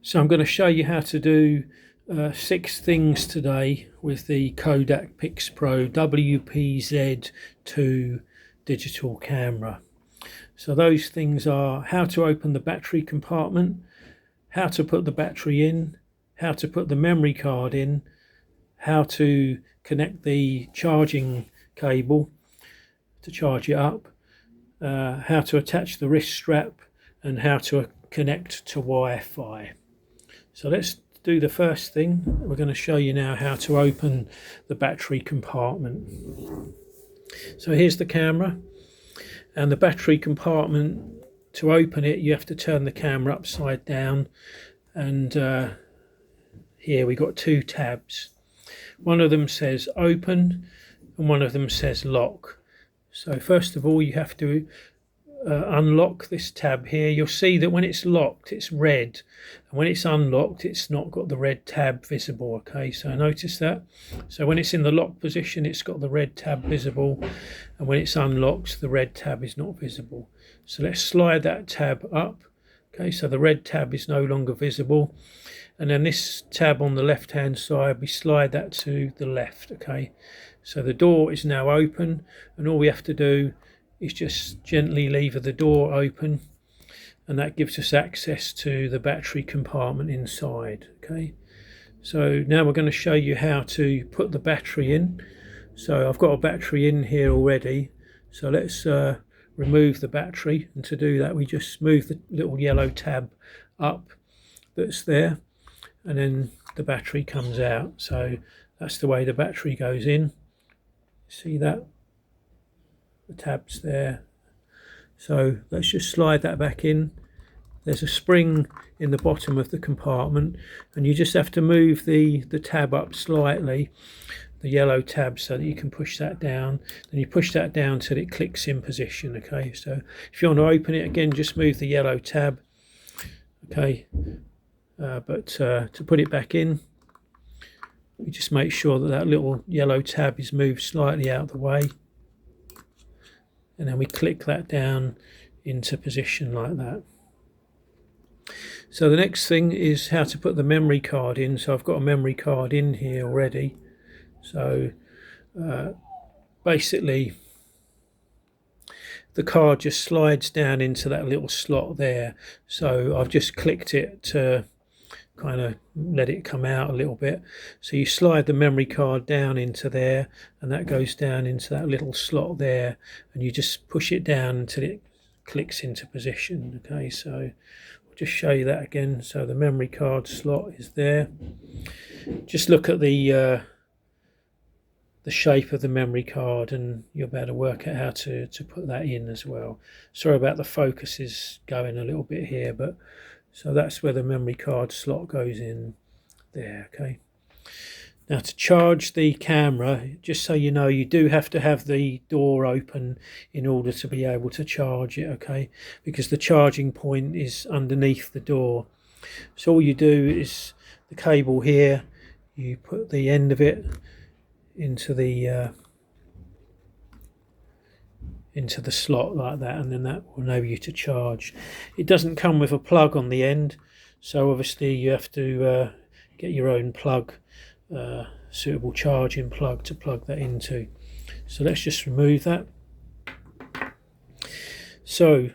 So I'm going to show you how to do 6 things today with the Kodak Pixpro WPZ2 digital camera. So those things are how to open the battery compartment, how to put the battery in, how to put the memory card in, how to connect the charging cable to charge it up, how to attach the wrist strap, and how to connect to Wi-Fi. So let's do the first thing. We're going to show you now how to open the battery compartment. So here's the camera, and the battery compartment, to open it you have to turn the camera upside down, and here we got 2 tabs. One of them says open and one of them says lock. So first of all you have to unlock this tab here. You'll see that when it's locked it's red, and when it's unlocked it's not got the red tab visible. Okay, so notice that. So when it's in the lock position it's got the red tab visible, and when it's unlocked the red tab is not visible. So let's slide that tab up. Okay, so the red tab is no longer visible, and then this tab on the left hand side we slide that to the left. Okay, so the door is now open, and all we have to do is just gently lever the door open, and that gives us access to the battery compartment inside. Okay, so now we're going to show you how to put the battery in. So I've got a battery in here already, so let's remove the battery, and to do that we just move the little yellow tab up that's there, and then the battery comes out. So that's the way the battery goes in. See that? The tabs there. So let's just slide that back in. There's a spring in the bottom of the compartment, and you just have to move the tab up slightly, the yellow tab, so that you can push that down. Then you push that down till it clicks in position. Okay, so if you want to open it again, just move the yellow tab. Okay, but to put it back in, we just make sure that that little yellow tab is moved slightly out of the way, and then we click that down into position like that. So the next thing is how to put the memory card in. So I've got a memory card in here already. So basically the card just slides down into that little slot there. So I've just clicked it to kind of let it come out a little bit. So you slide the memory card down into there, and that goes down into that little slot there, and you just push it down until it clicks into position. Okay, so I'll just show you that again. So the memory card slot is there. Just look at the shape of the memory card, and you'll be able to work out how to put that in as well. Sorry about the focus is going a little bit here, but so that's where the memory card slot goes in there. Okay, now to charge the camera, just so you know, you do have to have the door open in order to be able to charge it. Okay, because the charging point is underneath the door. So all you do is the cable here, you put the end of it into the slot like that, and then that will enable you to charge. It doesn't come with a plug on the end, so obviously you have to get your own plug, suitable charging plug to plug that into. So let's just remove that. So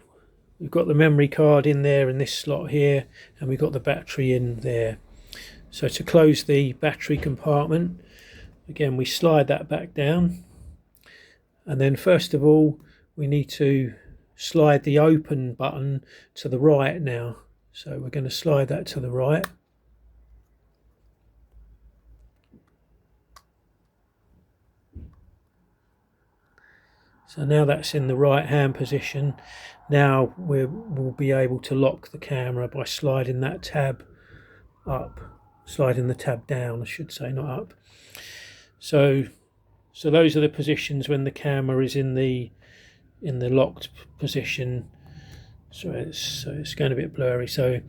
we've got the memory card in there in this slot here, and we've got the battery in there. So to close the battery compartment, again we slide that back down, and then first of all we need to slide the open button to the right now. So we're going to slide that to the right. So now that's in the right hand position. Now we'll be able to lock the camera by sliding that tab up, sliding the tab down I should say, not up. So those are the positions when the camera is in the locked position. So it's going a bit blurry. So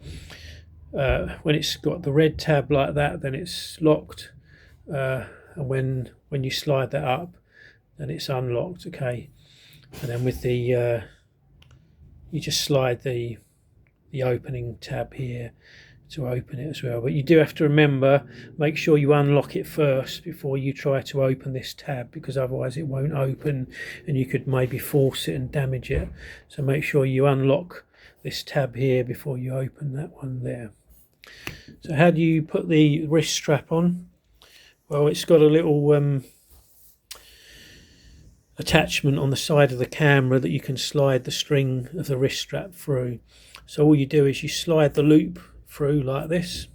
when it's got the red tab like that, then it's locked, and when you slide that up, then it's unlocked. Okay, and then with the you just slide the the opening tab here to open it as well. But you do have to remember, make sure you unlock it first before you try to open this tab, because otherwise it won't open and you could maybe force it and damage it. So make sure you unlock this tab here before you open that one there. So how do you put the wrist strap on? Well, it's got a little attachment on the side of the camera that you can slide the string of the wrist strap through. So all you do is you slide the loop through like this,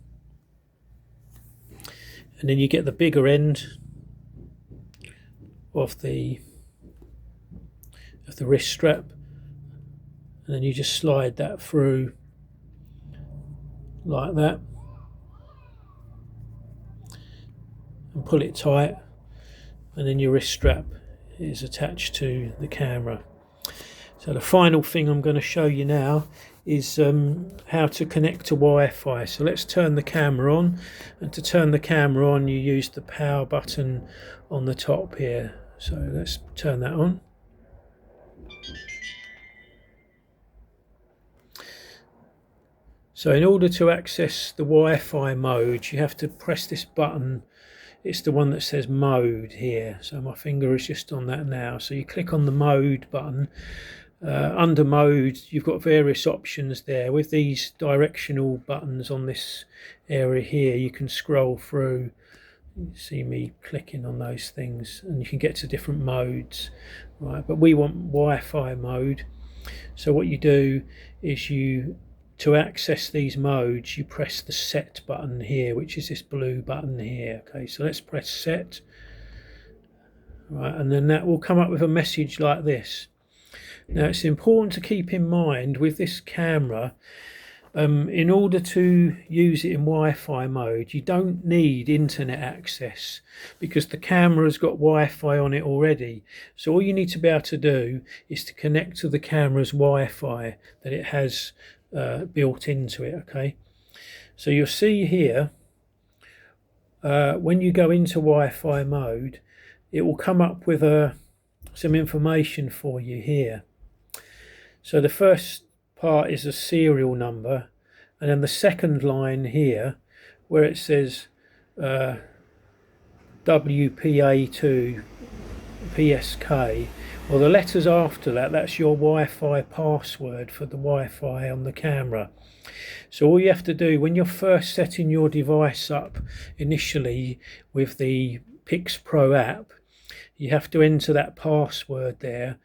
and then you get the bigger end of the wrist strap, and then you just slide that through like that and pull it tight, and then your wrist strap is attached to the camera. So the final thing I'm going to show you now is how to connect to Wi-Fi. So let's turn the camera on, and to turn the camera on you use the power button on the top here. So let's turn that on. So in order to access the Wi-Fi mode, you have to press this button. It's the one that says mode here. So my finger is just on that now. So you click on the mode button. Under mode, you've got various options there. With these directional buttons on this area here, you can scroll through. You see me clicking on those things, and you can get to different modes, right? But we want Wi-Fi mode. So what you do is to access these modes, you press the set button here, which is this blue button here. Okay, so let's press set. Right, and then that will come up with a message like this. Now it's important to keep in mind with this camera, in order to use it in Wi-Fi mode, you don't need internet access, because the camera has got Wi-Fi on it already. So all you need to be able to do is to connect to the camera's Wi-Fi that it has built into it. Okay, so you'll see here when you go into Wi-Fi mode, it will come up with some information for you here. So the first part is a serial number, and then the second line here where it says WPA2 PSK, well, the letters after that, that's your Wi-Fi password for the Wi-Fi on the camera. So all you have to do when you're first setting your device up initially with the Pixpro app, you have to enter that password there,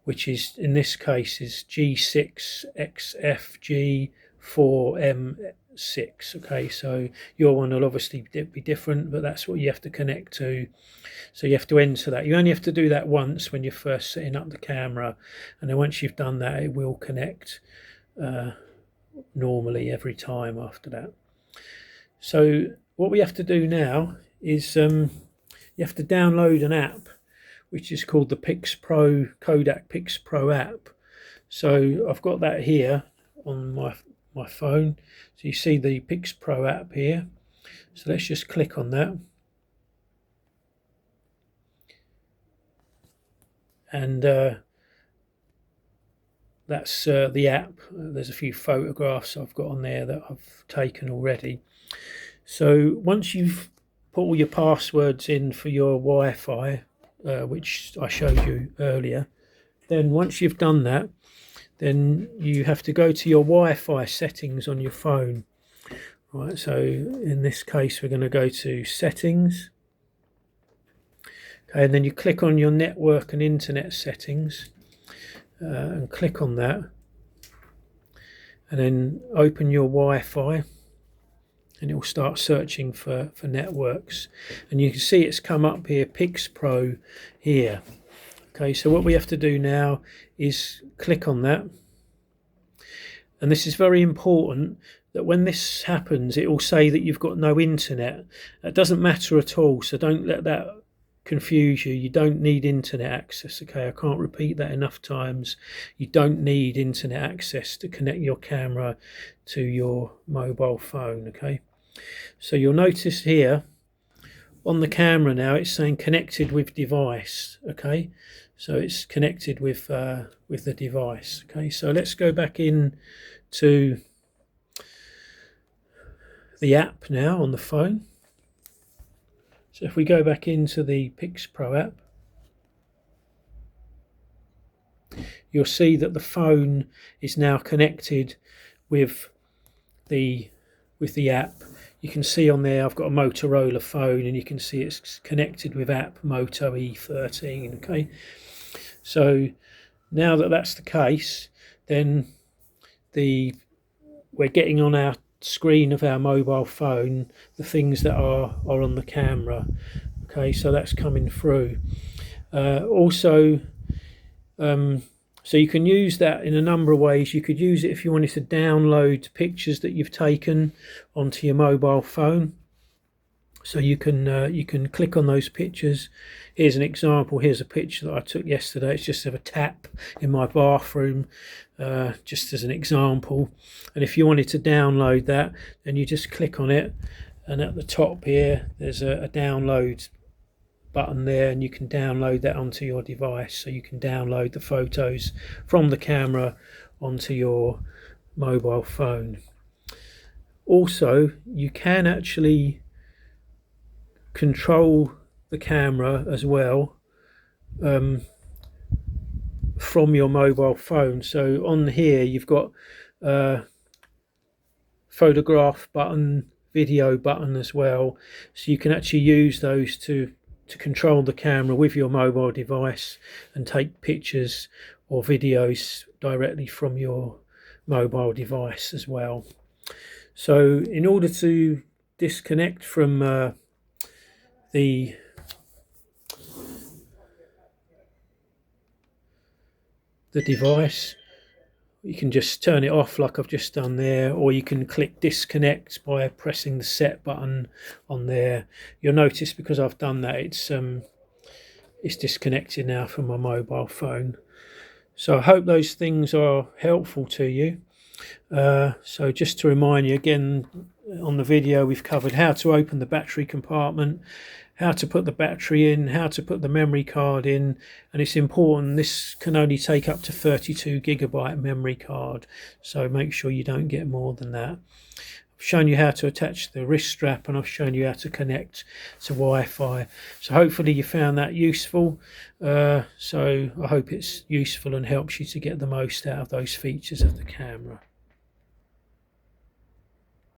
which is in this case is G6XFG4M6. Okay, so your one will obviously be different, but that's what you have to connect to. So you have to enter that. You only have to do that once when you're first setting up the camera, and then once you've done that, it will connect normally every time after that. So what we have to do now is you have to download an app which is called the Kodak Pixpro app. So I've got that here on my phone. So you see the Pixpro app here. So let's just click on that. And that's the app. There's a few photographs I've got on there that I've taken already. So once you've put all your passwords in for your Wi-Fi, which I showed you earlier, then once you've done that, then you have to go to your Wi-Fi settings on your phone. Right, so in this case we're going to go to settings. Okay, and then you click on your network and internet settings and click on that, and then open your Wi-Fi, and it will start searching for networks, and you can see it's come up here, Pixpro here. Okay, so what we have to do now is click on that, and this is very important, that when this happens it will say that you've got no internet. That doesn't matter at all, so don't let that confuse you. You don't need internet access. Okay, I can't repeat that enough times. You don't need internet access to connect your camera to your mobile phone. Okay, so you'll notice here on the camera now it's saying connected with device. Okay, so it's connected with the device. Okay, so let's go back in to the app now on the phone. So if we go back into the Pixpro app, you'll see that the phone is now connected with the app. You can see on there I've got a Motorola phone, and you can see it's connected with app Moto E13. Okay, so now that that's the case, then we're getting on our screen of our mobile phone the things that are on the camera. Okay, so that's coming through. Also, so you can use that in a number of ways. You could use it if you wanted to download pictures that you've taken onto your mobile phone. So you can click on those pictures. Here's an example. Here's a picture that I took yesterday. It's just of a tap in my bathroom, just as an example. And if you wanted to download that, then you just click on it, and at the top here there's a download button there, and you can download that onto your device. So you can download the photos from the camera onto your mobile phone. Also, you can actually control the camera as well from your mobile phone. So on here you've got photograph button, video button as well, so you can actually use those to control the camera with your mobile device and take pictures or videos directly from your mobile device as well. So in order to disconnect from the device, you can just turn it off like I've just done there, or you can click disconnect by pressing the set button on there. You'll notice because I've done that it's disconnected now from my mobile phone. So I hope those things are helpful to you. So just to remind you again, on the video we've covered how to open the battery compartment, how to put the battery in, how to put the memory card in, and it's important this can only take up to 32GB memory card, so make sure you don't get more than that. I've shown you how to attach the wrist strap, and I've shown you how to connect to Wi-Fi. So hopefully you found that useful. So I hope it's useful and helps you to get the most out of those features of the camera.